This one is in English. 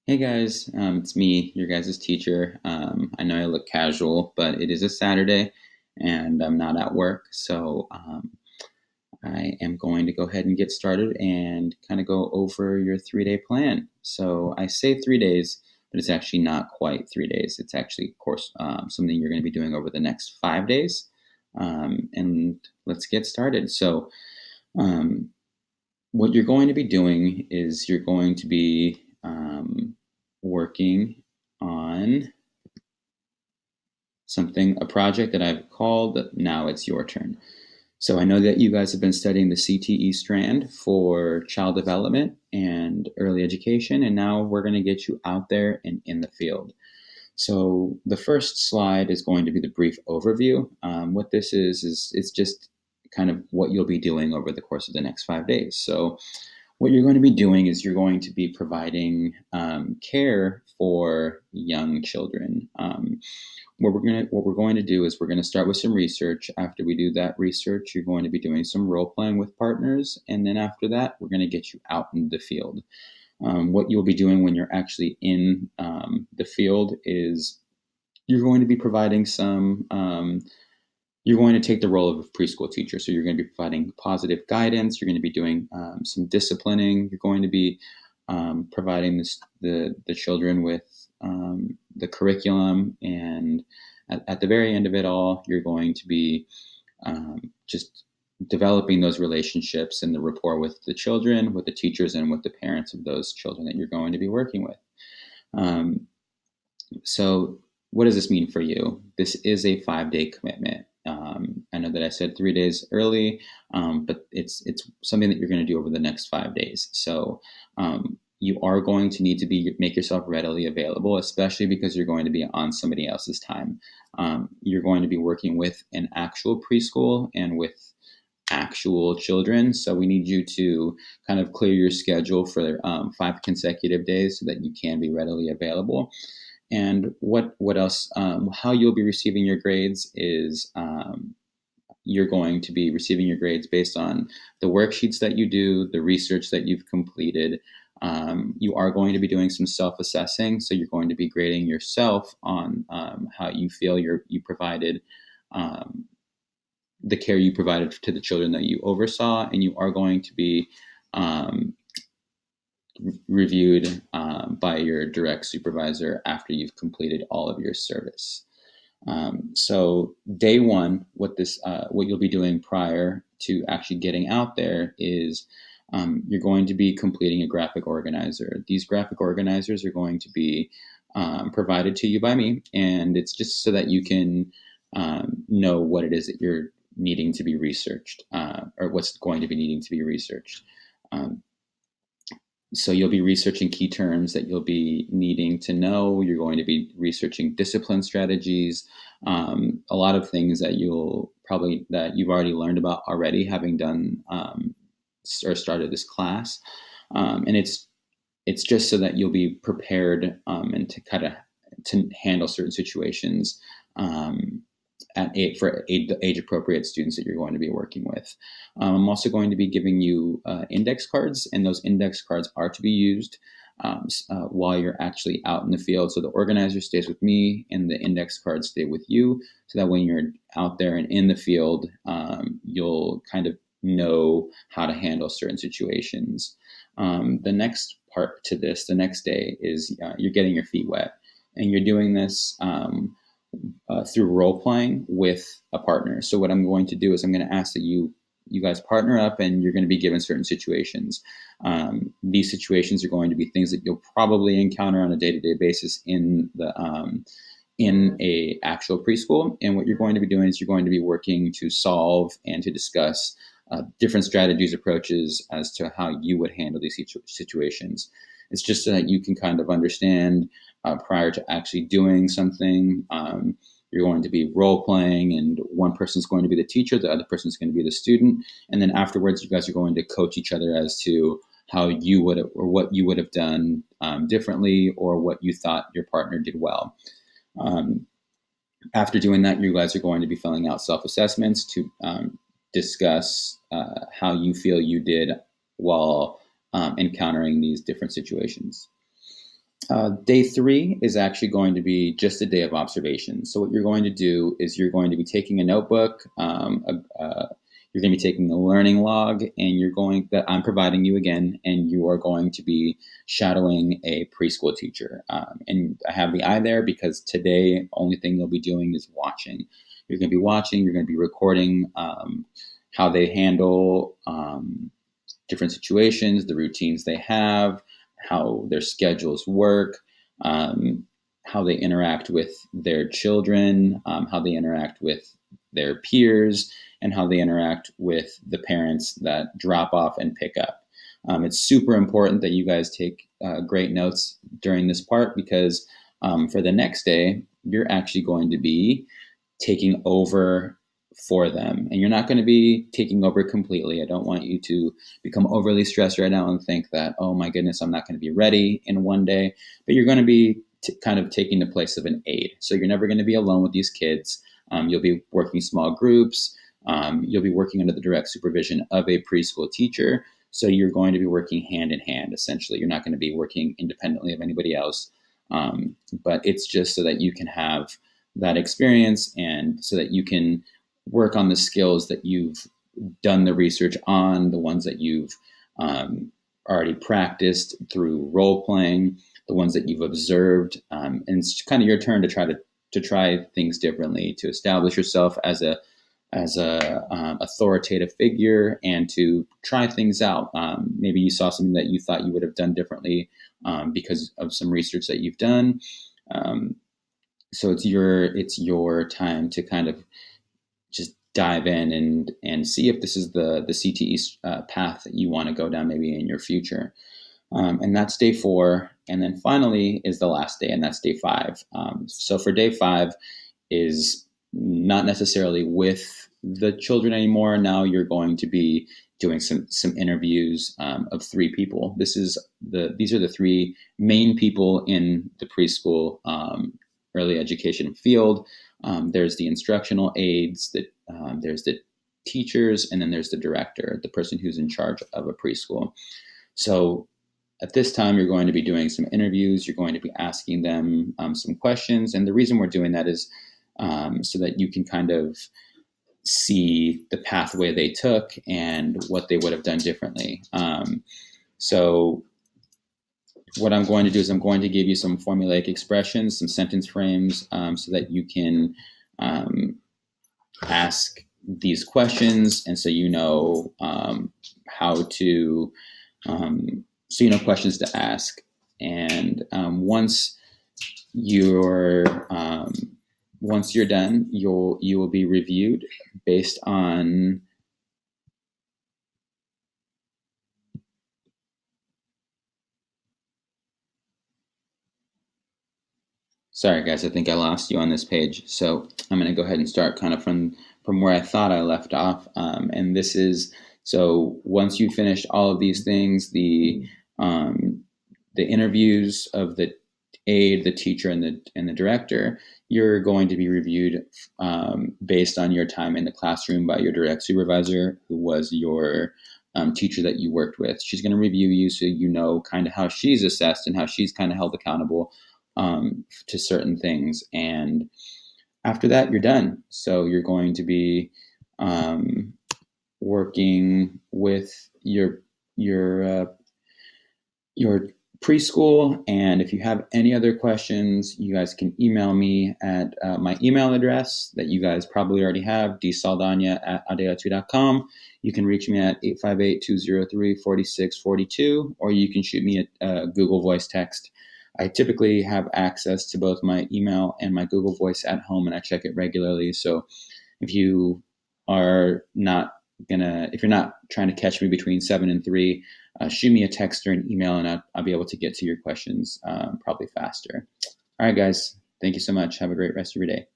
Hey guys, it's me, your guys' teacher. I know I look casual, but it is a Saturday and I'm not at work, so I am going to go ahead and get started and kind of go over your 3 day plan. So I say 3 days, but it's actually not quite 3 days. It's actually, of course, something you're going to be doing over the next 5 days. And let's get started. So, um, what you're going to be doing is you're going to be working on a project that I've called Now It's Your Turn. So I know that you guys have been studying the CTE strand for child development and early education, and now we're going to get you out there and in the field. So the first slide is going to be the brief overview. What this is it's just kind of what you'll be doing over the course of the next 5 days. So what you're going to be doing is you're going to be providing care for young children. What we're going to do is we're going to start with some research. After we do that research, you're going to be doing some role playing with partners, and then after that, we're going to get you out in the field. What you'll be doing when you're actually in the field is you're going to be providing some you're going to take the role of a preschool teacher. So you're going to be providing positive guidance. You're going to be doing some disciplining. You're going to be providing the children with the curriculum. And at the very end of it all, you're going to be just developing those relationships and the rapport with the children, with the teachers, and with the parents of those children that you're going to be working with. So what does this mean for you? This is a 5 day commitment. I know that I said 3 days early, but it's something that you're going to do over the next 5 days. So you are going to need to make yourself readily available, especially because you're going to be on somebody else's time. You're going to be working with an actual preschool and with actual children. So we need you to kind of clear your schedule for 5 consecutive days so that you can be readily available. And what else? How you'll be receiving your grades is you're going to be receiving your grades based on the worksheets that you do, the research that you've completed. You are going to be doing some self-assessing, so you're going to be grading yourself on how you feel you provided the care you provided to the children that you oversaw, and you are going to be reviewed by your direct supervisor after you've completed all of your service. So day one, what you'll be doing prior to actually getting out there is you're going to be completing a graphic organizer. These graphic organizers are going to be provided to you by me, and it's just so that you can know what it is that you're needing to be researched, or what's going to be needing to be researched. So you'll be researching key terms that you'll be needing to know. You're going to be researching discipline strategies, a lot of things that you've already learned about already, having done or started this class, and it's just so that you'll be prepared and to handle certain situations for age appropriate students that you're going to be working with. I'm also going to be giving you index cards, and those index cards are to be used while you're actually out in the field. So the organizer stays with me, and the index cards stay with you, so that when you're out there and in the field, you'll kind of know how to handle certain situations. The next part to this, the next day, is you're getting your feet wet, and you're doing this through role playing with a partner. So what I'm going to do is I'm going to ask that you guys partner up, and you're going to be given certain situations. These situations are going to be things that you'll probably encounter on a day-to-day basis in a actual preschool. And what you're going to be doing is you're going to be working to solve and to discuss different strategies, approaches as to how you would handle these situations. It's just so that you can kind of understand prior to actually doing something. You're going to be role playing, and one person's going to be the teacher, the other person's going to be the student. And then afterwards, you guys are going to coach each other as to how you would or what you would have done differently, or what you thought your partner did well. After doing that, you guys are going to be filling out self-assessments to discuss how you feel you did while encountering these different situations. Day 3 is actually going to be just a day of observation. So what you're going to do is you're going to be taking a notebook, you're going to be taking a learning log, and that I'm providing you again, and you are going to be shadowing a preschool teacher. And I have the I there because today, only thing you'll be doing is watching. You're going to be watching, you're going to be recording how they handle different situations, the routines they have, how their schedules work, how they interact with their children, how they interact with their peers, and how they interact with the parents that drop off and pick up. It's super important that you guys take great notes during this part because for the next day, you're actually going to be taking over for them. And you're not going to be taking over completely. I don't want you to become overly stressed right now and think that, oh my goodness, I'm not going to be ready in one day. But you're going to be kind of taking the place of an aide. So you're never going to be alone with these kids. You'll be working small groups. You'll be working under the direct supervision of a preschool teacher. So you're going to be working hand in hand, essentially. You're not going to be working independently of anybody else. But it's just so that you can have that experience and so that you can work on the skills that you've done the research on, the ones that you've already practiced through role playing, the ones that you've observed, and it's kind of your turn to try things differently, to establish yourself as a authoritative figure and to try things out. Maybe you saw something that you thought you would have done differently because of some research that you've done. So it's your time to kind of just dive in and see if this is the CTE path that you want to go down maybe in your future. And that's day 4. And then finally is the last day, and that's day 5. So for day 5 is not necessarily with the children anymore. Now you're going to be doing some interviews of 3 people. These are the 3 main people in the preschool early education field. There's the instructional aides, there's the teachers, and then there's the director, the person who's in charge of a preschool. So at this time, you're going to be doing some interviews. You're going to be asking them some questions. And the reason we're doing that is so that you can kind of see the pathway they took and what they would have done differently. So what I'm going to do is I'm going to give you some formulaic expressions, some sentence frames, so that you can ask these questions, and so you know how to, so you know questions to ask. And once you're done, you will be reviewed based on Sorry, guys, I think I lost you on this page. So I'm going to go ahead and start kind of from where I thought I left off. And this is, so once you finished all of these things, the interviews of the aide, the teacher, and the director, you're going to be reviewed based on your time in the classroom by your direct supervisor, who was your teacher that you worked with. She's going to review you so you know kind of how she's assessed and how she's kind of held accountable to certain things. And after that, you're done. So you're going to be working with your preschool. And if you have any other questions, you guys can email me at my email address that you guys probably already have, dsaldana@adeatu.com. You can reach me at 858-203-4642, or you can shoot me a Google Voice text. I typically have access to both my email and my Google Voice at home, and I check it regularly. So if you are not if you're not trying to catch me between 7 and 3, shoot me a text or an email, and I'll be able to get to your questions probably faster. All right, guys. Thank you so much. Have a great rest of your day.